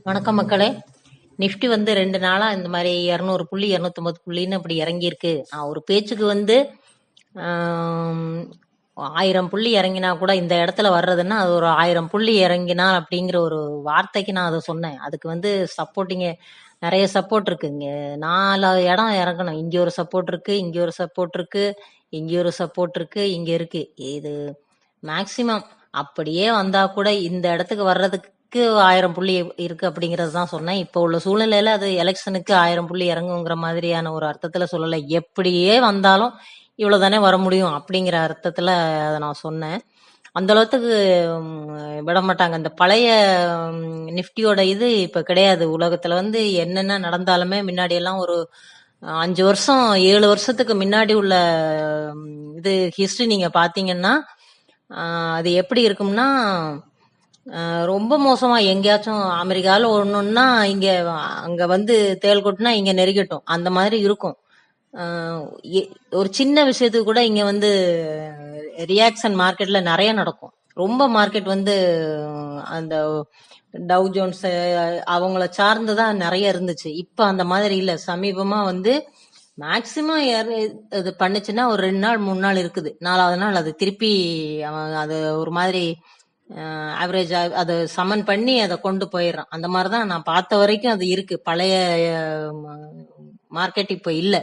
வணக்கம் மக்களே. நிஃப்டி வந்து 2 நாளா இந்த மாதிரி 200 புள்ளி 250 புள்ளின்னு அப்படி இறங்கியிருக்கு. நான் ஒரு பேச்சுக்கு வந்து 1000 புள்ளி இறங்கினா கூட இந்த இடத்துல வர்றதுன்னா அது ஒரு 1000 புள்ளி இறங்கினா அப்படிங்கிற ஒரு வார்த்தைக்கு நான் அதை சொன்னேன். அதுக்கு வந்து சப்போர்ட்டிங்க நிறைய சப்போர்ட் இருக்கு. இங்க 4 இடம் இறங்கணும். இங்க ஒரு சப்போர்ட் இருக்கு, இங்க ஒரு சப்போர்ட் இருக்கு, இங்க ஒரு சப்போர்ட் இருக்கு, இங்க இருக்கு. இது மேக்சிமம் அப்படியே வந்தா கூட இந்த இடத்துக்கு வர்றதுக்கு 1000 புள்ளி இருக்கு அப்படிங்கறது தான் சொன்னேன். இப்போ உள்ள சூழ்நிலையில அது எலெக்ஷனுக்கு 1000 புள்ளி இறங்குங்கிற மாதிரியான ஒரு அர்த்தத்துல சொல்லலை. எப்படியே வந்தாலும் இவ்வளவுதானே வர முடியும் அப்படிங்கிற அர்த்தத்துல அதை நான் சொன்னேன். அந்த அளவுக்கு விட மாட்டாங்க. இந்த பழைய நிஃப்டியோட இது இப்ப கிடையாது. உலகத்துல வந்து என்னென்ன நடந்தாலுமே முன்னாடி எல்லாம் ஒரு 5 வருஷம் 7 வருஷத்துக்கு முன்னாடி உள்ள இது ஹிஸ்டரி நீங்க பாத்தீங்கன்னா அது எப்படி இருக்கும்னா ரொம்ப மோசமா எங்கேயாச்சும் அமெரிக்கால ஒண்ணுன்னா இங்க அங்க வந்து தேள் கொட்டினா இங்க நெருக்கட்டும் அந்த மாதிரி இருக்கும். ஒரு சின்ன விஷயத்துக்கு கூட இங்க வந்து ரியாக்ஷன் மார்க்கெட்ல நிறைய நடக்கும். ரொம்ப மார்க்கெட் வந்து அந்த டவ் ஜோன்ஸ் அவங்கள சார்ந்துதான் நிறைய இருந்துச்சு. இப்ப அந்த மாதிரி இல்ல. சமீபமா வந்து மேக்சிமம் இது பண்ணுச்சுன்னா ஒரு 2 நாள் 3 நாள் இருக்குது. 4வது நாள் அது திருப்பி அது ஒரு மாதிரி ஆவரேஜ் அதை சமன் பண்ணி அதை கொண்டு போயிடுறான். அந்த மாதிரிதான் நான் பார்த்த வரைக்கும் அது இருக்கு. பழைய மார்க்கெட் இப்ப இல்ல.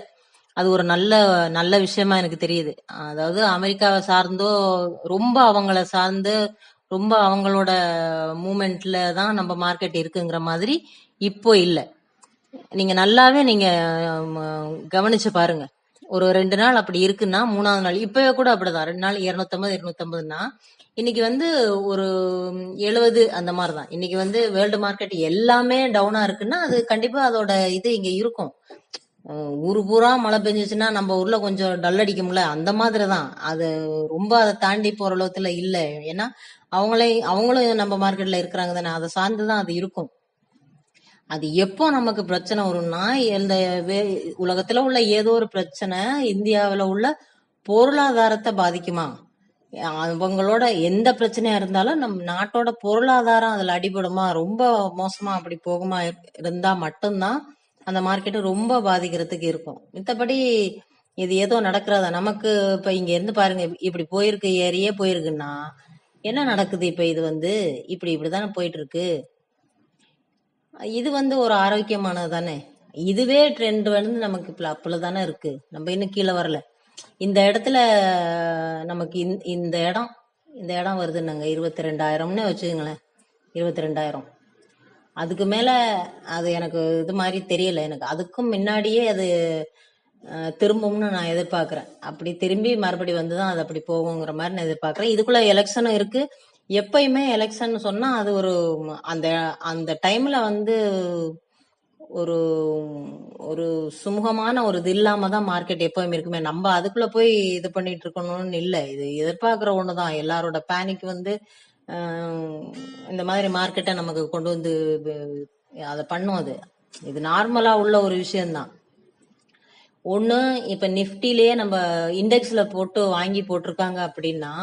அது ஒரு நல்ல நல்ல விஷயமா எனக்கு தெரியுது. அதாவது அமெரிக்காவை சார்ந்தோ ரொம்ப அவங்கள சார்ந்து ரொம்ப அவங்களோட மூமெண்ட்ல தான் நம்ம மார்க்கெட் இருக்குங்கிற மாதிரி இப்போ இல்ல. நீங்க நல்லாவே நீங்க கவனிச்சு பாருங்க. ஒரு 2 நாள் அப்படி இருக்குன்னா 3வது நாள் இப்பவே கூட அப்படிதான். 2 நாள் 250 250ன்னா இன்னைக்கு வந்து ஒரு 70 அந்த மாதிரிதான். இன்னைக்கு வந்து வேர்ல்டு மார்க்கெட் எல்லாமே டவுனா இருக்குன்னா அது கண்டிப்பா அதோட இது இங்க இருக்கும். ஊரு பூரா மழை பெஞ்சிச்சுன்னா நம்ம ஊர்ல கொஞ்சம் டல் அடிக்கும்ல, அந்த மாதிரிதான். அது ரொம்ப அதை தாண்டி போற அளவுல இல்ல. ஏன்னா அவங்களும் நம்ம மார்க்கெட்ல இருக்கிறாங்க தானே, அதை சார்ந்துதான் அது இருக்கும். அது எப்போ நமக்கு பிரச்சனை வரும்னா இந்த உலகத்துல உள்ள ஏதோ ஒரு பிரச்சனை இந்தியாவில உள்ள பொருளாதாரத்தை பாதிக்குமா, அவங்களோட எந்த பிரச்சனையா இருந்தாலும் நம் நாட்டோட பொருளாதாரம் அதுல அடிபடுமா, ரொம்ப மோசமா அப்படி போகுமா இருந்தா மட்டும்தான் அந்த மார்க்கெட் ரொம்ப பாதிக்கிறதுக்கு இருக்கும். மித்தபடி இது ஏதோ நடக்கிறதா நமக்கு. இப்ப இங்க இருந்து பாருங்க, இப்படி போயிருக்கு, ஏறியே போயிருக்குன்னா என்ன நடக்குது? இப்ப இது வந்து இப்படிதானே போயிட்டு இருக்கு. இது வந்து ஒரு ஆரோக்கியமானது தானே. இதுவே ட்ரெண்ட் வந்து நமக்கு அப்புல தானே இருக்கு. நம்ம இன்னும் கீழே வரல. இந்த இடத்துல நமக்கு இந்த இடம் வருதுன்னாங்க 22,000ன்னு வச்சுக்கோங்களேன். 22,000 அதுக்கு மேல அது எனக்கு இது மாதிரி தெரியல. எனக்கு அதுக்கும் முன்னாடியே அது திரும்பும்னு நான் எதிர்பார்க்கிறேன். அப்படி திரும்பி மறுபடி வந்துதான் அது அப்படி போகுங்கிற மாதிரி நான் எதிர்பார்க்கிறேன். இதுக்குள்ள எலெக்ஷனும் இருக்கு. எப்பயுமே எலெக்ஷன் சொன்னா அது ஒரு அந்த அந்த டைம்ல வந்து ஒரு ஒரு சுமூகமான ஒரு இது இல்லாம தான் மார்க்கெட் எப்பவுமே இருக்குமே. நம்ம அதுக்குள்ள போய் இது பண்ணிட்டு இருக்கணும்னு இல்ல. இது எதிர்பார்க்கிற ஒண்ணுதான். எல்லாரோட பேனிக் வந்து இந்த மாதிரி மார்க்கெட்டை நமக்கு கொண்டு வந்து அதை பண்ணும். இது நார்மலா உள்ள ஒரு விஷயம்தான். ஒண்ணு இப்ப நிப்டிலேயே நம்ம இண்டெக்ஸ்ல போட்டு வாங்கி போட்டிருக்காங்க அப்படின்னா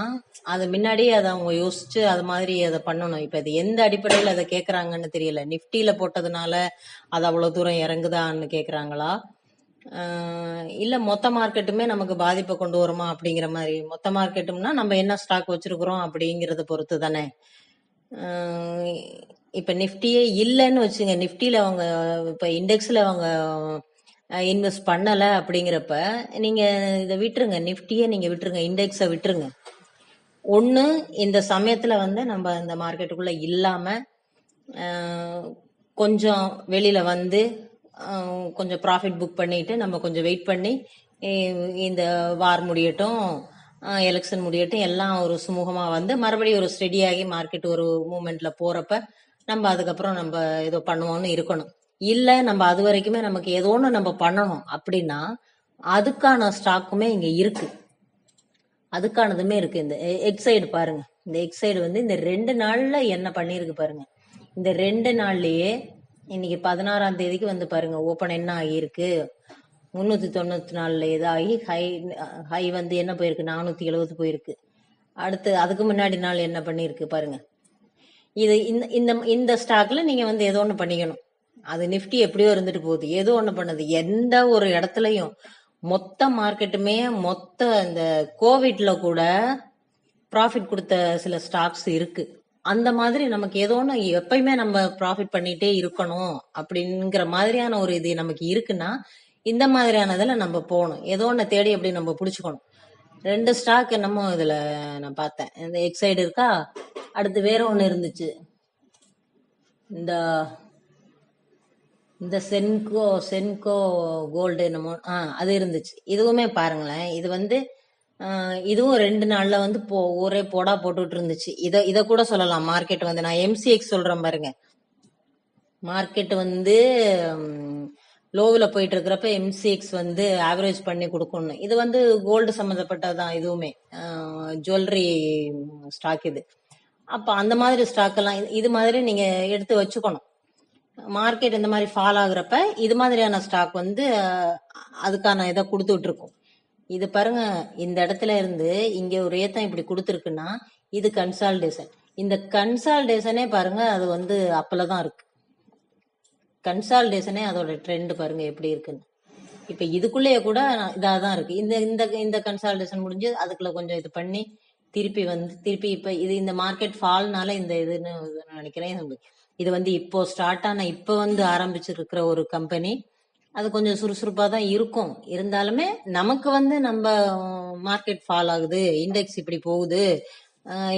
அது முன்னாடியே அதை அவங்க யோசிச்சு அது மாதிரி அதை பண்ணணும். இப்ப இது எந்த அடிப்படையில அதை கேக்குறாங்கன்னு தெரியல. நிப்டில போட்டதுனால அது அவ்வளவு தூரம் இறங்குதான்னு கேக்குறாங்களா, இல்ல மொத்த மார்க்கெட்டுமே நமக்கு பாதிப்பை கொண்டு வருமா அப்படிங்கிற மாதிரி. மொத்த மார்க்கெட்டும்னா நம்ம என்ன ஸ்டாக் வச்சிருக்கிறோம் அப்படிங்கறத பொறுத்து தானே. இப்ப நிப்டியே இல்லைன்னு வச்சுங்க, நிப்டில அவங்க இப்ப இண்டெக்ஸ்ல அவங்க இன்வெஸ்ட் பண்ணல அப்படிங்கிறப்ப நீங்க இதை விட்டுருங்க, நிப்டியே நீங்க விட்டுருங்க, இண்டெக்ஸ விட்டுருங்க. ஒண்ணு இந்த சமயத்துல வந்து நம்ம இந்த மார்க்கெட்டுக்குள்ள இல்லாம கொஞ்சம் வெளியில வந்து கொஞ்சம் ப்ராஃபிட் புக் பண்ணிட்டு நம்ம கொஞ்சம் வெயிட் பண்ணி இந்த வார் முடியட்டும், எலெக்ஷன் முடியட்டும், எல்லாம் ஒரு சுமூகமா வந்து மறுபடியும் ஒரு ஸ்டெடியாகி மார்க்கெட் ஒரு மூமெண்ட்ல போறப்ப நம்ம அதுக்கப்புறம் நம்ம ஏதோ பண்ணுவோம்னு இருக்கணும். இல்ல நம்ம அது வரைக்குமே நமக்கு ஏதோ ஒண்ணு நம்ம பண்ணணும் அப்படின்னா அதுக்கான ஸ்டாக்குமே இங்க இருக்கு. அதுக்கானதுமே இருக்கு. இந்த எக்ஸைடு பாருங்க. இந்த எக்ஸைடு வந்து இந்த 2 நாள்ல என்ன பண்ணிருக்கு பாருங்க. இந்த 2 நாள்லயே இன்னைக்கு 16ஆம் தேதிக்கு வந்து பாருங்க ஓபன் என்ன ஆகியிருக்கு. 394 இதாகி ஹை வந்து என்ன போயிருக்கு, 470 போயிருக்கு. அடுத்து அதுக்கு முன்னாடி நாள் என்ன பண்ணிருக்கு பாருங்க. இது இந்த இந்த இந்த ஸ்டாக்ல நீங்க வந்து ஏதோ ஒண்ணு பண்ணிக்கணும். அது நிஃப்டி எப்படியோ இருந்துட்டு போகுது, ஏதோ ஒண்ணு பண்ணுது. எந்த ஒரு இடத்துலயும் மொத்த மார்க்கெட்டுமே இந்த கோவிட்ல கூட ப்ராஃபிட் கொடுத்த சில ஸ்டாக்ஸ் இருக்கு. அந்த மாதிரி நமக்கு ஏதோ ஒன்று எப்பயுமே நம்ம ப்ராஃபிட் பண்ணிட்டே இருக்கணும் அப்படிங்கிற மாதிரியான ஒரு இது நமக்கு இருக்குன்னா இந்த மாதிரியானதுல நம்ம போகணும். ஏதோ ஒன்று தேடி அப்படி நம்ம பிடிச்சிக்கணும். 2 ஸ்டாக் என்னமோ இதுல நான் பார்த்தேன். இந்த எக்ஸைடு இருக்கா, அடுத்து வேற ஒன்று இருந்துச்சு, இந்த இந்த சென்கோ கோல்டு என்னமோ அது இருந்துச்சு. இதுவுமே பாருங்களேன், இது வந்து இதுவும் 2 நாள்ல வந்து ஒரே போடா போட்டுட்டு இருந்துச்சு. இத கூட சொல்லலாம். மார்க்கெட் வந்து நான் எம்சிஎக்ஸ் சொல்றேன் பாருங்க. மார்க்கெட் வந்து லோவில் போயிட்டு இருக்கிறப்ப எம்சிஎக்ஸ் வந்து ஆவரேஜ் பண்ணி கொடுக்கணும். இது வந்து கோல்டு சம்மந்தப்பட்டதான். இதுவுமே ஜுவல்லரி ஸ்டாக் இது. அப்ப அந்த மாதிரி ஸ்டாக் எல்லாம் இது மாதிரி நீங்க எடுத்து வச்சுக்கணும். மார்க்கெட் இந்த மாதிரி ஃபால் ஆகுறப்ப இது மாதிரியான ஸ்டாக் வந்து அதுக்கான இதை கொடுத்துட்டு இருக்கும். இது பாருங்க, இந்த இடத்துல இருந்து இங்க ஒரு ஏத்தம் இப்படி கொடுத்துருக்குன்னா இது கன்சால்டேஷன். இந்த கன்சால்டேஷனே பாருங்க, அது வந்து அப்பலதான் இருக்கு. கன்சால்டேஷனே அதோட ட்ரெண்ட் பாருங்க எப்படி இருக்குன்னு. இப்ப இதுக்குள்ளேயே கூட இதாதான் இருக்கு. இந்த இந்த இந்த கன்சால்டேஷன் முடிஞ்சு அதுக்குள்ள கொஞ்சம் இது பண்ணி திருப்பி இப்ப இது இந்த மார்க்கெட் ஃபால்னால இந்த இதுன்னு நினைக்கிறேன். இது வந்து இப்போ ஸ்டார்ட் ஆன இப்போ வந்து ஆரம்பிச்சிருக்கிற ஒரு கம்பெனி. அது கொஞ்சம் சுறுசுறுப்பா தான் இருக்கும். இருந்தாலுமே நமக்கு வந்து நம்ம மார்க்கெட் ஃபால் ஆகுது, இண்டெக்ஸ் இப்படி போகுது,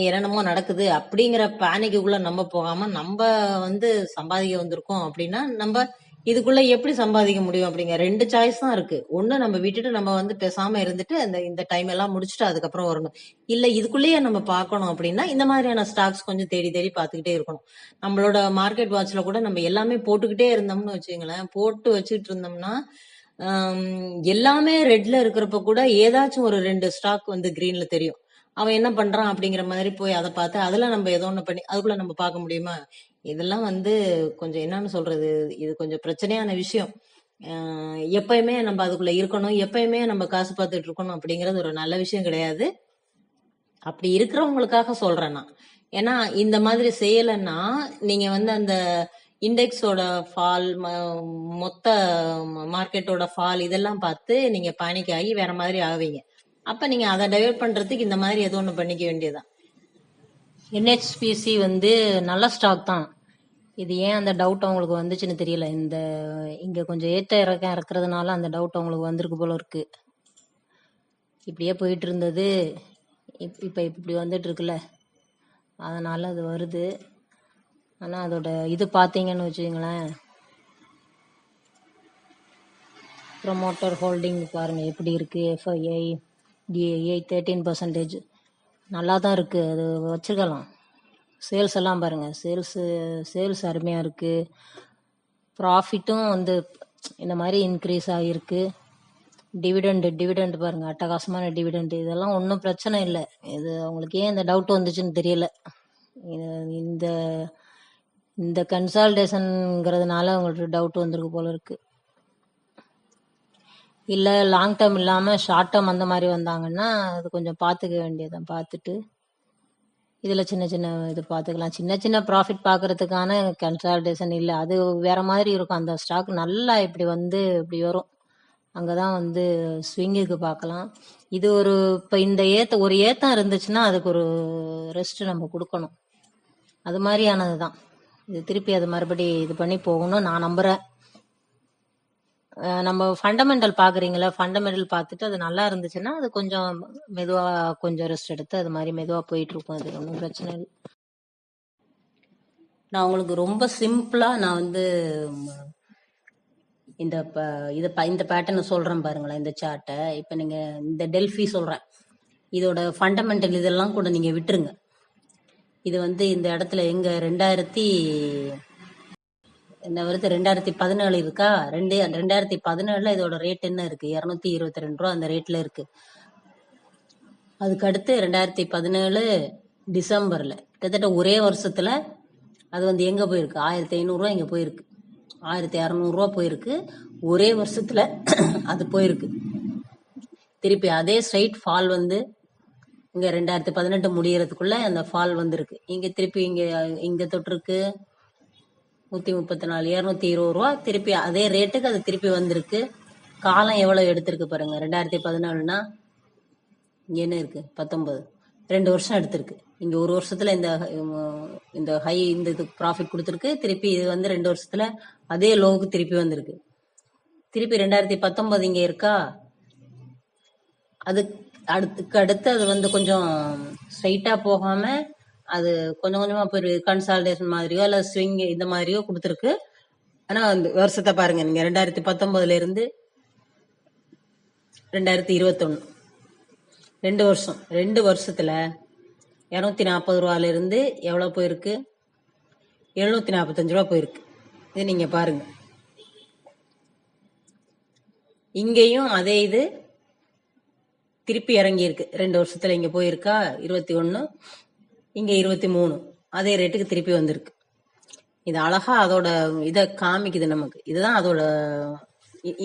என்னென்னமோ நடக்குது அப்படிங்கிற பேனிக்குள்ள நம்ம போகாம நம்ம வந்து சம்பாதிக்க வந்திருக்கோம் அப்படின்னா நம்ம இதுக்குள்ள எப்படி சம்பாதிக்க முடியும் அப்படிங்கிற 2 சாய்ஸ் தான் இருக்கு. ஒண்ணு நம்ம விட்டுட்டு நம்ம வந்து பேசாம இருந்துட்டு இந்த டைம் எல்லாம் முடிச்சுட்டு அதுக்கப்புறம் வரணும். இல்ல இதுக்குள்ளேயே நம்ம பார்க்கணும் அப்படின்னா இந்த மாதிரியான ஸ்டாக்ஸ் கொஞ்சம் தேடி தேடி பார்த்துக்கிட்டே இருக்கணும். நம்மளோட மார்க்கெட் வாட்ச்ல கூட நம்ம எல்லாமே போட்டுக்கிட்டே இருந்தோம்னு வச்சுங்களேன், போட்டு வச்சுட்டு இருந்தோம்னா எல்லாமே ரெட்ல இருக்கிறப்ப கூட ஏதாச்சும் ஒரு 2 ஸ்டாக் வந்து கிரீன்ல தெரியும். அவன் என்ன பண்றான் அப்படிங்கிற மாதிரி போய் அதை பார்த்து அதுல நம்ம ஏதோ ஒண்ணு பண்ணி அதுக்குள்ள நம்ம பார்க்க முடியுமா? இதெல்லாம் வந்து கொஞ்சம் என்னன்னு சொல்றது, இது கொஞ்சம் பிரச்சனையான விஷயம். எப்பயுமே நம்ம அதுக்குள்ள இருக்கணும், எப்பயுமே நம்ம காசு பார்த்துட்டு இருக்கணும் அப்படிங்கிறது ஒரு நல்ல விஷயம் கிடையாது. அப்படி இருக்கிறவங்களுக்காக சொல்றேன் நான். ஏன்னா இந்த மாதிரி செய்யலைன்னா நீங்க வந்து அந்த இண்டெக்ஸோட ஃபால், மொத்த மார்க்கெட்டோட ஃபால் இதெல்லாம் பார்த்து நீங்க பேனிக் ஆகி வேற மாதிரி ஆவீங்க. அப்ப நீங்க அதை டைவர்ட் பண்றதுக்கு இந்த மாதிரி ஏதோ ஒண்ணு பண்ணிக்க வேண்டியதுதான். என்ஹெச்பிசி வந்து நல்ல ஸ்டாக் தான். இது ஏன் அந்த டவுட் அவங்களுக்கு வந்துச்சுன்னு தெரியல. இங்க கொஞ்சம் ஏற்ற இறக்கம் இறக்குறதுனால அந்த டவுட் அவங்களுக்கு வந்திருக்கு போல இருக்கு. இப்படியே போயிட்டு இருந்தது, இப்ப இப்படி வந்துட்டு இருக்குல்ல, அதனால அது வருது. ஆனா அதோட இது பாத்தீங்கன்னு வச்சுங்களேன், ப்ரொமோட்டர் ஹோல்டிங் பாருங்க எப்படி இருக்கு. எஃப்ஐஐ டிஐஐ 13% நல்லா தான் இருக்கு, அது வச்சுக்கலாம். சேல்ஸ் எல்லாம் பாருங்க, சேல்ஸ் அருமையா இருக்கு. ப்ராஃபிட்டும் வந்து இந்த மாதிரி இன்க்ரீஸ் ஆகிருக்கு. டிவிடெண்ட் பாருங்க, அட்டகாசமான டிவிடெண்ட். இதெல்லாம் ஒன்றும் பிரச்சனை இல்லை. இது அவங்களுக்கு ஏன் இந்த டவுட் வந்துச்சுன்னு தெரியல. இந்த இந்த கன்சால்டேஷன்ங்கிறதுனால அவங்களுக்கு டவுட் வந்திருக்கு போல இருக்கு. இல்லை லாங் டேர்ம் இல்லாமல் ஷார்ட் டேர்ம் அந்த மாதிரி வந்தாங்கன்னா அது கொஞ்சம் பார்த்துக்க வேண்டியதான். பார்த்துட்டு இதில் சின்ன சின்ன இது பார்த்துக்கலாம். சின்ன சின்ன ப்ராஃபிட் பார்க்கறதுக்கான கன்சால்டேஷன் இல்லை, அது வேற மாதிரி இருக்கும். அந்த ஸ்டாக் நல்லா இப்படி வந்து இப்படி வரும், அங்கே தான் வந்து ஸ்விங்குக்கு பார்க்கலாம். இது இப்போ இந்த ஒரு ஏத்தம் இருந்துச்சுன்னா அதுக்கு ஒரு ரெஸ்ட் நம்ம கொடுக்கணும். அது மாதிரியானது தான் இது. திருப்பி அது மறுபடி இது பண்ணி போகணும் நான் நம்புகிறேன். நம்ம ஃபண்டமெண்டல் பார்க்குறீங்களா, ஃபண்டமெண்டல் பார்த்துட்டு அது நல்லா இருந்துச்சுன்னா அது கொஞ்சம் மெதுவாக கொஞ்சம் ரெஸ்ட் எடுத்து அது மாதிரி மெதுவாக போயிட்டு இருக்கும். அது ஒன்றும் பிரச்சனை இல்லை. நான் உங்களுக்கு ரொம்ப சிம்பிளாக நான் வந்து இந்த பேட்டர்னை சொல்கிறேன் பாருங்களேன், இந்த சார்ட்டை. இப்போ நீங்கள் இந்த டெல்ஃபி சொல்கிறேன், இதோட ஃபண்டமெண்டல் இதெல்லாம் கூட நீங்கள் விட்டுருங்க. இது வந்து இந்த இடத்துல எங்க 2017 இருக்கா, 2017 இதோட ரேட் என்ன இருக்கு, 222 ரூபா அந்த ரேட்ல இருக்கு. அதுக்கு அடுத்து 2017 டிசம்பர்ல கிட்டத்தட்ட ஒரே வருஷத்துல அது வந்து எங்க போயிருக்கு, 1500 ரூபா இங்க போயிருக்கு, 1600 ரூபா போயிருக்கு. ஒரே வருஷத்துல அது போயிருக்கு. திருப்பி அதே ஸ்ட்ரைட் ஃபால் வந்து இங்க 2018 முடியறதுக்குள்ள அந்த ஃபால் வந்திருக்கு. இங்க திருப்பி இங்க தொட்டிருக்கு 134, 220 ரூபா. திருப்பி அதே ரேட்டுக்கு அது திருப்பி வந்திருக்கு. காலம் எவ்வளவு எடுத்திருக்கு பாருங்க. 2014னா இங்க என்ன இருக்கு 19, 2 வருஷம் எடுத்திருக்கு. இங்க ஒரு வருஷத்துல இந்த ஹை இந்த இது ப்ராஃபிட் கொடுத்துருக்கு. திருப்பி இது வந்து 2 வருஷத்துல அதே லோவுக்கு திருப்பி வந்திருக்கு. திருப்பி 2019 இங்க இருக்கா. அது அடுத்து அது வந்து கொஞ்சம் ஸ்ட்ரைட்டா போகாம அது கொஞ்சம் கொஞ்சமா போய் கன்சால்டேஷன் மாதிரியோ இல்ல ஸ்விங் இந்த மாதிரியோ கொடுத்துருக்கு. ஆனா அந்த வருஷத்தை பாருங்க நீங்க 2019 இருந்து 2021 2 வருஷம். 2 வருஷத்துல 240 ரூபாயில இருந்து எவ்வளவு போயிருக்கு, 745 ரூபா போயிருக்கு. இது நீங்க பாருங்க. இங்கேயும் அதே இது திருப்பி இறங்கி இருக்கு. 2 வருஷத்துல இங்க போயிருக்கா 21, இங்க 23, அதே ரேட்டுக்கு திருப்பி வந்திருக்கு. இது அழகா அதோட இத காமிக்குது நமக்கு. இதுதான் அதோட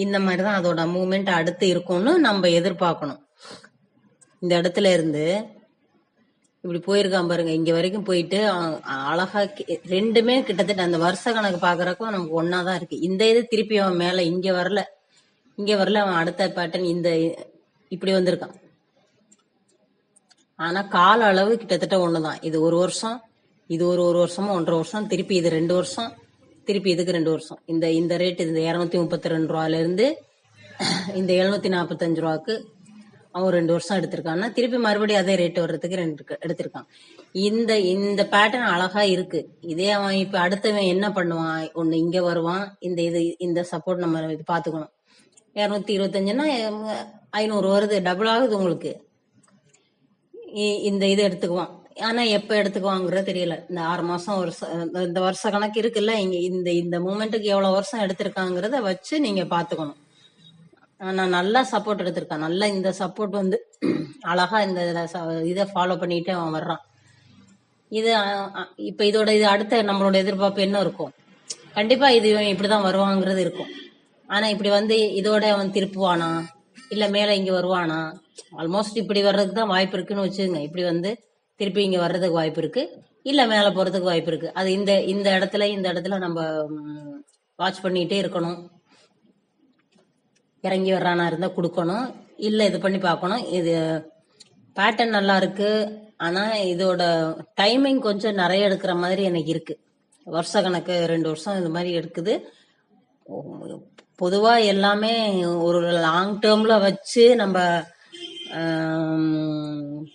இந்த மாதிரிதான் அதோட மூவ்மெண்ட் அடுத்து இருக்கும்னு நம்ம எதிர்பார்க்கணும். இந்த இடத்துல இருந்து இப்படி போயிருக்கான் பாருங்க. இங்க வரைக்கும் போயிட்டு அழகா ரெண்டுமே கிட்டத்தட்ட அந்த வருஷ கணக்கு பாக்குறக்கும் நமக்கு ஒன்னாதான் இருக்கு. இந்த இது திருப்பி அவன் மேல இங்க வரல அவன் அடுத்த பேட்டர்ன் இந்த இப்படி வந்திருக்கான். ஆனா கால அளவு கிட்டத்தட்ட ஒண்ணுதான். இது 1 வருஷம், இது ஒரு வருஷமா 1.5 வருஷம், திருப்பி இது 2 வருஷம், திருப்பி இதுக்கு 2 வருஷம். இந்த ரேட் இந்த 232 ரூபாயில இருந்து இந்த 745 ரூபாய்க்கு அவன் 2 வருஷம் எடுத்திருக்கான்னா திருப்பி மறுபடியும் அதே ரேட் வர்றதுக்கு எடுத்திருக்கான். இந்த பேட்டர்ன் அழகா இருக்கு. இதே அவன் இப்ப அடுத்தவன் என்ன பண்ணுவான், ஒண்ணு இங்க வருவான். இந்த சப்போர்ட் நம்ம இது பாத்துக்கணும். 225ன்னா 500 வருது, டபுள் ஆகுது உங்களுக்கு. இந்த இது எடுத்துக்குவான். ஆனா எப்ப எடுத்துக்குவாங்கிறது தெரியல. இந்த 6 மாசம் இந்த வருஷ கணக்கு இருக்குல்ல, இங்க இந்த மூமெண்ட்டுக்கு எவ்வளவு வருஷம் எடுத்திருக்காங்கிறத வச்சு நீங்க பாத்துக்கணும். ஆனா நல்லா சப்போர்ட் எடுத்திருக்கான். நல்லா இந்த சப்போர்ட் வந்து அழகா இந்த இதை ஃபாலோ பண்ணிட்டு அவன் வர்றான். இது இப்ப இதோட இது அடுத்த நம்மளோட எதிர்பார்ப்பு என்ன இருக்கும், கண்டிப்பா இது இப்படிதான் வருவாங்கிறது இருக்கும். ஆனா இப்படி வந்து இதோட அவன் திருப்புவானா இல்ல மேல இங்க வருவானா, ஆல்மோஸ்ட் இப்படி வர்றதுக்கு தான் வாய்ப்பு இருக்குன்னு வச்சுங்க. இப்படி வந்து திருப்பி இங்க வர்றதுக்கு வாய்ப்பு இருக்கு, இல்ல மேல போறதுக்கு வாய்ப்பு இருக்கு. அது இந்த இடத்துல நம்ம வாட்ச் பண்ணிட்டே இருக்கணும். இறங்கி வர்றானா இருந்தா கொடுக்கணும், இல்ல இது பண்ணி பார்க்கணும். இது பேட்டர்ன் நல்லா இருக்கு. ஆனா இதோட டைமிங் கொஞ்சம் நிறைய எடுக்கிற மாதிரி எனக்கு இருக்கு. வருஷ கணக்கு 2 வருஷம் இது மாதிரி எடுக்குது. பொதுவா எல்லாமே ஒரு லாங் டேர்ம்ல வச்சு நம்ம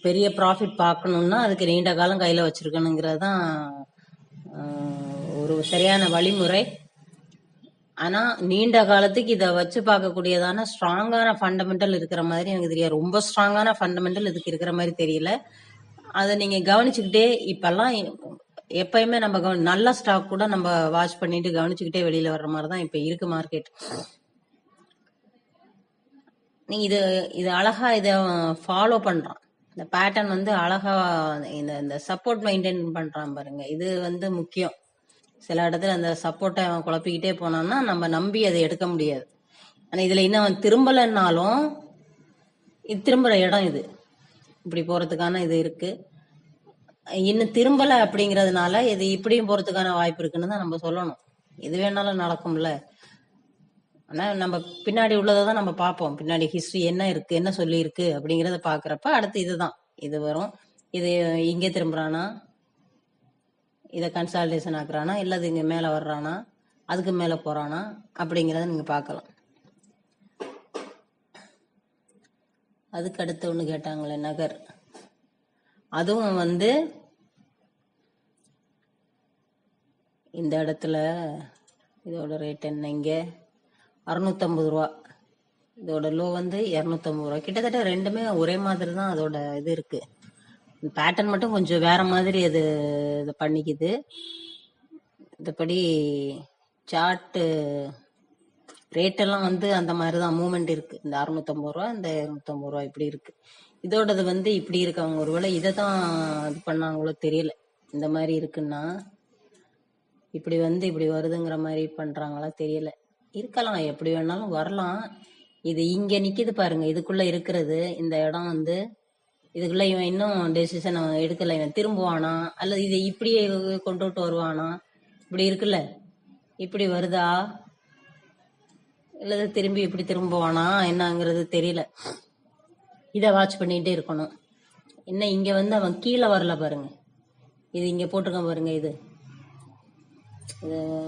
பெரிய ப்ராஃபிட் பார்க்கணும்னா அதுக்கு நீண்ட காலம் கையில வச்சிருக்கணுங்கிறது தான் ஒரு சரியான வழிமுறை. ஆனா நீண்ட காலத்துக்கு இதை வச்சு பார்க்கக்கூடியதான ஸ்ட்ராங்கான ஃபண்டமெண்டல் இருக்கிற மாதிரி எனக்கு தெரியாது. ரொம்ப ஸ்ட்ராங்கான ஃபண்டமெண்டல் இதுக்கு இருக்கிற மாதிரி தெரியல. அதை நீங்க கவனிச்சுக்கிட்டே இப்பெல்லாம் எப்பயுமே நம்ம நல்ல ஸ்டாக் கூட நம்ம வாட்ச் பண்ணிட்டு கவனிச்சுக்கிட்டே வெளியில வர்ற மாதிரி தான் இப்ப இருக்கு மார்க்கெட். நீங்க இது அழகா இதை ஃபாலோ பண்றான். இந்த பேட்டர்ன் வந்து அழகா இந்த சப்போர்ட் மெயின்டைன் பண்றான் பாருங்க. இது வந்து முக்கியம். சில இடத்துல அந்த சப்போர்ட்டை அவன் குழப்பிக்கிட்டே போனான்னா நம்ம நம்பி அதை எடுக்க முடியாது. ஆனா இதுல இன்னும் அவன் திரும்பலன்னாலும் இது திரும்புற இடம் இது இப்படி போறதுக்கான இது இருக்கு. இன்னும் திரும்பல அப்படிங்கறதுனால இது இப்படியும் போறதுக்கான வாய்ப்பு இருக்குன்னு தான் நம்ம சொல்லணும். இது வேணாலும் நடக்கும்ல. ஆனா நம்ம பின்னாடி உள்ளதான் நம்ம பார்ப்போம். பின்னாடி ஹிஸ்டரி என்ன இருக்கு, என்ன சொல்லி இருக்கு அப்படிங்கறத பாக்குறப்ப அடுத்து இதுதான் இது வரும். இது இங்க திரும்புறானா, இத கன்சால்டேஷன் ஆக்குறானா, இல்ல அது இங்க மேல வர்றானா, அதுக்கு மேல போறானா அப்படிங்கறத நீங்க பார்க்கலாம். அதுக்கு அடுத்து ஒண்ணு கேட்டாங்களே நகர், அதுவும் வந்து இந்த இடத்துல இதோட ரேட் என்ன, இங்க 650 ரூபா. இதோட லோ வந்து 250 ரூபா. கிட்டத்தட்ட ரெண்டுமே ஒரே மாதிரி தான் அதோட இது இருக்கு. பேட்டர்ன் மட்டும் கொஞ்சம் வேற மாதிரி அது இது பண்ணிக்குது. இதுபடி சார்ட் ரேட் எல்லாம் வந்து அந்த மாதிரிதான் மூவ்மெண்ட் இருக்கு. இந்த 650 ரூபா, இந்த 250 ரூபா இப்படி இருக்கு. இதோடது வந்து இப்படி இருக்கு. அவங்க ஒருவேளை இதை தான் இது பண்ணாங்களோ தெரியல. இந்த மாதிரி இருக்குன்னா இப்படி வந்து இப்படி வருதுங்கிற மாதிரி பண்றாங்களா தெரியல. இருக்கலாம், எப்படி வேணாலும் வரலாம். இது இங்க நிக்குது பாருங்க, இதுக்குள்ள இருக்கிறது இந்த இடம் வந்து இதுக்குள்ள இவன் இன்னும் டெசிஷன் எடுக்கல, இவன் திரும்புவானா அல்லது இதை இப்படியே கொண்டுட்டு வருவானா? இப்படி இருக்குல்ல, இப்படி வருதா இல்லது திரும்பி இப்படி திரும்புவானா என்னங்கிறது தெரியல. இதை வாட்ச் பண்ணிட்டே இருக்கணும். என்ன இங்க வந்து அவன் கீழே வரல பாருங்க, இது இங்க போட்டிருக்கான் பாருங்க. இது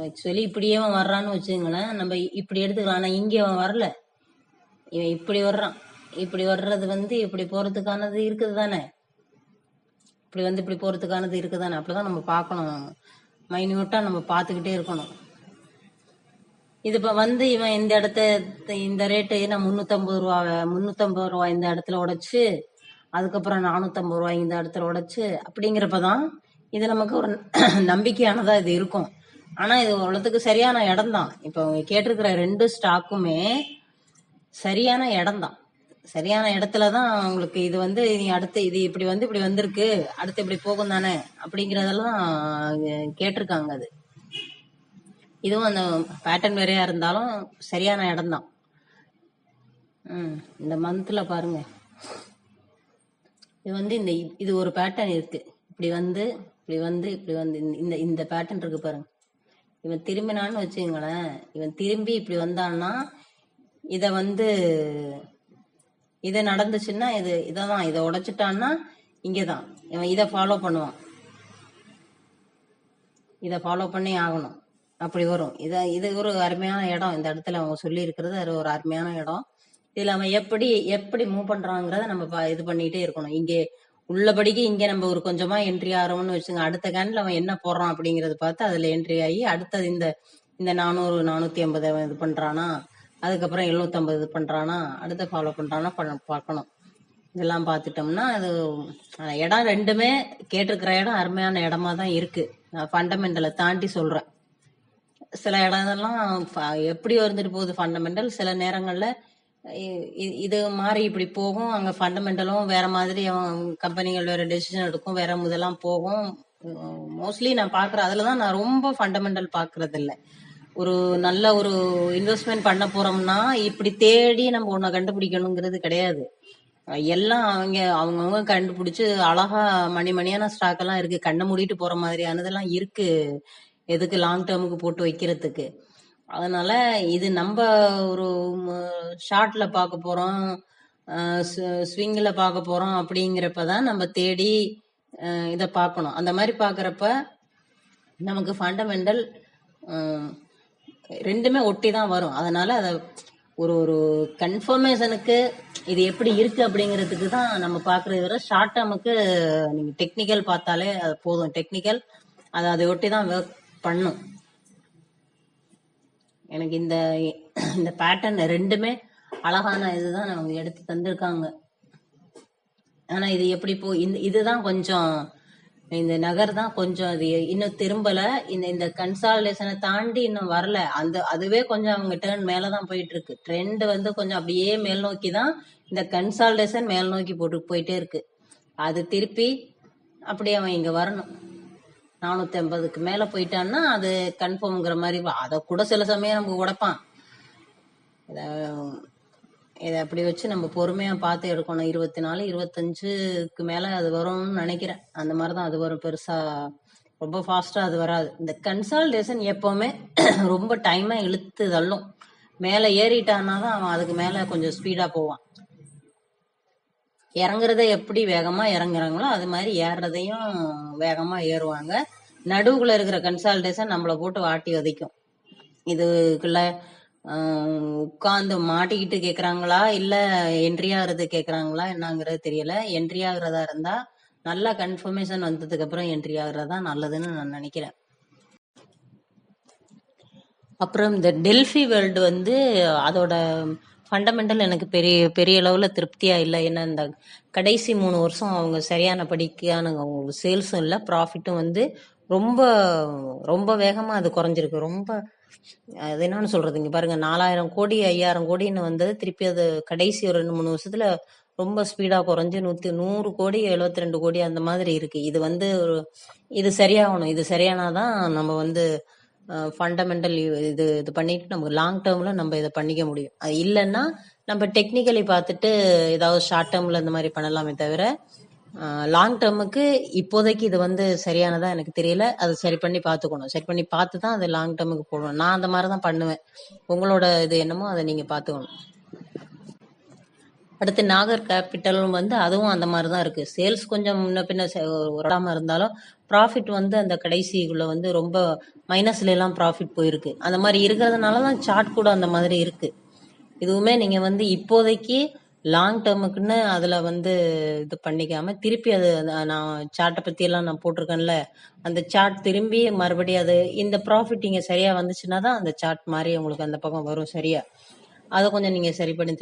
ஆக்சுவலி இப்படியே அவன் வர்றான்னு வச்சுங்களேன், நம்ம இப்படி எடுத்துக்கலாம். ஆனா இங்க அவன் வரல, இவன் இப்படி வர்றான். இப்படி வர்றது வந்து இப்படி போறதுக்கானது இருக்குது தானே, இப்படி வந்து இப்படி போறதுக்கானது இருக்குதானே. அப்படிதான் நம்ம பார்க்கணும், மைன்யூட்டா நம்ம பார்த்துக்கிட்டே இருக்கணும். இது இப்ப வந்து இவன் இந்த இடத்த இந்த ரேட்டு நான் 350 ரூபா இந்த இடத்துல உடைச்சு, அதுக்கப்புறம் 450 ரூபாய் இந்த இடத்துல உடைச்சு, அப்படிங்கிறப்பதான் இது நமக்கு ஒரு நம்பிக்கையானதா இது இருக்கும். ஆனா இது உலகத்துக்கு சரியான இடம் தான். இப்ப அவங்க கேட்டிருக்கிற 2 ஸ்டாக்குமே சரியான இடம் தான். சரியான இடத்துலதான் உங்களுக்கு இது வந்து நீ அடுத்து இது இப்படி வந்து இப்படி வந்திருக்கு, அடுத்து இப்படி போகும் தானே அப்படிங்கறதெல்லாம் கேட்டிருக்காங்க. அது இதுவும் அந்த பேட்டர்ன் வேறையா இருந்தாலும் சரியான இடம் தான். இந்த மந்த்ல பாருங்க, இது வந்து இது ஒரு பேட்டர்ன் இருக்கு. இப்படி வந்து இப்படி வந்து இப்படி வந்து இந்த இந்த பேட்டர்ன் இருக்கு பாருங்க. இவன் திரும்பினான்னு வச்சுங்களேன், இவன் திரும்பி இப்படி வந்தான்னா இத வந்து இதை நடந்துச்சுன்னா இதான் இதை உடைச்சிட்டான்னா இங்கதான் இவன் இதை ஃபாலோ பண்ணுவான். இதை ஃபாலோ பண்ணி ஆகணும், அப்படி வரும். இது ஒரு அருமையான இடம். இந்த இடத்துல அவங்க சொல்லி இருக்கிறது அது ஒரு அருமையான இடம். இதுல அவன் எப்படி எப்படி மூவ் பண்றாங்கிறத நம்ம இது பண்ணிட்டே இருக்கணும். இங்கே உள்ளபடிக்கு இங்க நம்ம ஒரு கொஞ்சமா என்ட்ரி ஆகிறோம்னு வச்சுங்க, அடுத்த கேண்டில் அவன் என்ன போடுறான் அப்படிங்கறத பார்த்து அதுல என்ட்ரி ஆகி அடுத்தது இந்த 400 450 அவன் இது பண்றானா, அதுக்கப்புறம் 750 இது பண்றானா, அடுத்த ஃபாலோ பண்றானா பார்க்கணும். இதெல்லாம் பார்த்துட்டோம்னா அது இடம் ரெண்டுமே கேட்டிருக்கிற இடம் அருமையான இடமா தான் இருக்கு. நான் ஃபண்டமெண்டலை தாண்டி சொல்றேன். சில இடம்லாம் எப்படி வந்துட்டு போகுது ஃபண்டமெண்டல், சில நேரங்கள்ல இது மாதிரி இப்படி போகும், அங்க ஃபண்டமெண்டலும் வேற மாதிரி கம்பெனிகள் வேற டெசிஷன் எடுக்கும், வேற இதெல்லாம் போகும். மோஸ்ட்லி நான் பாக்குறேன், அதுலதான் நான் ரொம்ப ஃபண்டமெண்டல் பாக்குறது இல்லை. ஒரு நல்ல ஒரு இன்வெஸ்ட்மெண்ட் பண்ண போறோம்னா இப்படி தேடி நம்ம ஒன்ன கண்டுபிடிக்கணுங்கிறது கிடையாது. எல்லாம் அவங்கவுங்க கண்டுபிடிச்சு அழகா மணியான ஸ்டாக் எல்லாம் இருக்கு, கண்ணை மூடிட்டு போற மாதிரியானதெல்லாம் இருக்கு, எதுக்கு லாங் டேர்முக்கு போட்டு வைக்கிறதுக்கு. அதனால இது நம்ம ஒரு ஷார்ட்ல பார்க்க போறோம், ஸ்விங்ல பார்க்க போறோம் அப்படிங்கிறப்பதான் நம்ம தேடி இதை பார்க்கணும். அந்த மாதிரி பாக்குறப்ப நமக்கு ஃபண்டமெண்டல் ரெண்டுமே ஒட்டி தான் வரும். அதனால அதை ஒரு கன்ஃபர்மேஷனுக்கு இது எப்படி இருக்கு அப்படிங்கிறதுக்கு தான் நம்ம பாக்குறது. வர ஷார்ட் டேர்முக்கு நீங்க டெக்னிக்கல் பார்த்தாலே அது போதும். டெக்னிக்கல் அதை ஒட்டி தான் ஒர்க் பண்ணும். எனக்கு இந்த பேட்டர்ன் ரெண்டுமே அழகான இதுதான் அவங்க எடுத்து தந்திருக்காங்க. ஆனா இது எப்படி இதுதான் கொஞ்சம் இந்த நகர் தான் கொஞ்சம் அது இன்னும் திரும்பல. இந்த கன்சாலிடேஷனை தாண்டி இன்னும் வரல. அதுவே கொஞ்சம் அவங்க டேர்ன் மேலதான் போயிட்டு இருக்கு. ட்ரெண்ட் வந்து கொஞ்சம் அப்படியே மேல் நோக்கி தான், இந்த கன்சாலிடேஷன் மேல் நோக்கி போயிட்டே இருக்கு. அது திருப்பி அப்படியே அவன் இங்க வரணும். 450க்கு மேல போயிட்டான்னா அது கன்ஃபார்ம்ங்கிற மாதிரி. அதை கூட சில சமயம் நமக்கு உடைப்பான். இதை அப்படி வச்சு நம்ம பொறுமையா பார்த்து எடுக்கணும். 24 25க்கு மேல அது வரும்னு நினைக்கிறேன். அந்த மாதிரிதான் அது வரும். பெருசா ரொம்ப ஃபாஸ்டா அது வராது. இந்த கன்சாலிடேஷன் எப்பவுமே ரொம்ப டைமா இழுத்து தள்ளும். மேல ஏறிட்டான்னா தான் அவன் அதுக்கு மேல கொஞ்சம் ஸ்பீடா போவான். இறங்குறத எப்படி வேகமா இறங்குறாங்களோ அது மாதிரி ஏறுறதையும் வேகமா ஏறுவாங்க. நடுவுக்குள்ள இருக்கிற கன்சாலிடேஷன் நம்மளை போட்டு வாட்டி வதைக்கும். இதுக்குள்ள உட்கார்ந்து மாட்டிக்கிட்டு கேக்குறாங்களா இல்ல என்ட்ரி ஆகுறது கேக்குறாங்களா என்னங்கிறது தெரியல. என்ட்ரி ஆகுறதா இருந்தா நல்ல கன்ஃபர்மேஷன் வந்ததுக்கு அப்புறம் என்ட்ரி ஆகுறதா நல்லதுன்னு நான் நினைக்கிறேன். அப்புறம் இந்த டெல்ஃபி வேர்ல்டு வந்து அதோட ஃபண்டமெண்டல் எனக்கு பெரிய பெரிய அளவுல திருப்தியா இல்லை. ஏன்னா இந்த கடைசி 3 வருஷம் அவங்க சரியான படிக்கான சேல்ஸும் இல்லை, ப்ராஃபிட்டும் வந்து ரொம்ப ரொம்ப வேகமா அது குறைஞ்சிருக்கு. ரொம்ப அது என்னன்னு சொல்றது, இங்க பாருங்க 4000 கோடி 5000 கோடின்னு வந்தது திருப்பி அது கடைசி ஒரு 2-3 வருஷத்துல ரொம்ப ஸ்பீடா குறைஞ்சு 100 கோடி 72 கோடி அந்த மாதிரி இருக்கு. இது வந்து இது சரியாகணும். இது சரியானாதான் நம்ம வந்து ஃபண்டமெண்டல் இது பண்ணிட்டு நமக்கு லாங் டேர்ம்ல நம்ம இதை பண்ணிக்க முடியும். அது இல்லைன்னா நம்ம டெக்னிக்கலி பார்த்துட்டு ஏதாவது ஷார்ட் டேர்மில் இந்த மாதிரி பண்ணலாமே தவிர லாங் டேர்முக்கு இப்போதைக்கு இது வந்து சரியானதா எனக்கு தெரியல. அதை சரி பண்ணி பார்த்துக்கணும். சரி பண்ணி பார்த்து தான் அது லாங் டேர்முக்கு போடணும். நான் அந்த மாதிரி தான் பண்ணுவேன். உங்களோட இது என்னமோ அதை நீங்கள் பார்த்துக்கணும். அடுத்து நாகர் கேபிட்டலும் வந்து அதுவும் அந்த மாதிரி தான் இருக்குது. சேல்ஸ் கொஞ்சம் முன்ன பின்ன வராமல் இருந்தாலும் ப்ராஃபிட் வந்து அந்த கடைசிக்குள்ளே வந்து ரொம்ப மைனஸ்ல எல்லாம் ப்ராஃபிட் போயிருக்கு. அந்த மாதிரி இருக்கிறதுனால தான் சார்ட் கூட அந்த மாதிரி இருக்குது. இதுவுமே நீங்கள் வந்து இப்போதைக்கு லாங் டேர்முக்குன்னு அதில் வந்து இது பண்ணிக்காம திருப்பி அது நான் சார்ட்டை பற்றியெல்லாம் நான் போட்டிருக்கேன்ல, அந்த சார்ட் திரும்பி மறுபடியும் அது இந்த ப்ராஃபிட் இங்கே சரியாக வந்துச்சுன்னா தான் அந்த சார்ட் மாதிரி உங்களுக்கு அந்த பக்கம் வரும் சரியா. அதை கொஞ்சம் நீங்கள் சரி பண்ணி